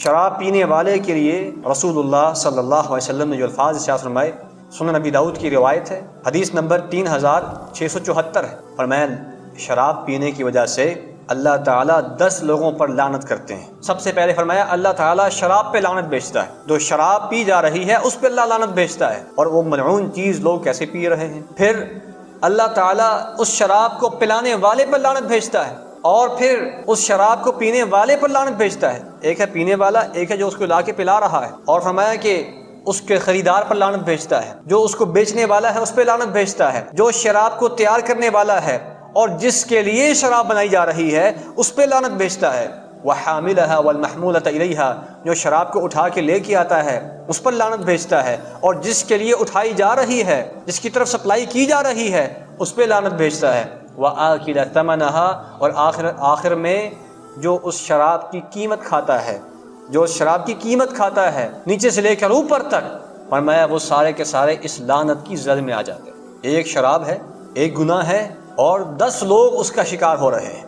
شراب پینے والے کے لیے رسول اللہ صلی اللہ علیہ وسلم نے جو الفاظ ارشاد فرمائے، سنن نبی داؤد کی روایت ہے، حدیث نمبر 3674 ہے، فرمایا شراب پینے کی وجہ سے اللہ تعالیٰ 10 لوگوں پر لعنت کرتے ہیں۔ سب سے پہلے فرمایا اللہ تعالیٰ شراب پہ لعنت بھیجتا ہے، جو شراب پی جا رہی ہے اس پہ اللہ لعنت بھیجتا ہے، اور وہ ملعون چیز لوگ کیسے پی رہے ہیں۔ پھر اللہ تعالیٰ اس شراب کو پلانے والے پر لعنت بھیجتا ہے، اور پھر اس شراب کو پینے والے پر لعنت بھیجتا ہے۔ ایک ہے پینے والا، ایک ہے جو اس کو لا کے پلا رہا ہے، اور فرمایا کہ اس کے خریدار پر لعنت بھیجتا ہے، جو اس کو بیچنے والا ہے اس پہ لعنت بھیجتا ہے، جو شراب کو تیار کرنے والا ہے اور جس کے لیے شراب بنائی جا رہی ہے اس پہ لعنت بھیجتا ہے، وَحَامِلَهَا وَالْمَحْمُولَةَ إِلَيْهَا، جو شراب کو اٹھا کے لے کے آتا ہے اس پر لعنت بھیجتا ہے، اور جس کے لیے اٹھائی جا رہی ہے، جس کی طرف سپلائی کی جا رہی ہے اس پہ لعنت بھیجتا ہے، وَآكِلَ ثَمَنَهَا، اور آخر میں جو اس شراب کی قیمت کھاتا ہے، جو اس شراب کی قیمت کھاتا ہے نیچے سے لے کر اوپر تک، فرمایا وہ سارے کے سارے اس لعنت کی زد میں آ جاتے ہیں۔ ایک شراب ہے، ایک گناہ ہے، اور 10 لوگ اس کا شکار ہو رہے ہیں۔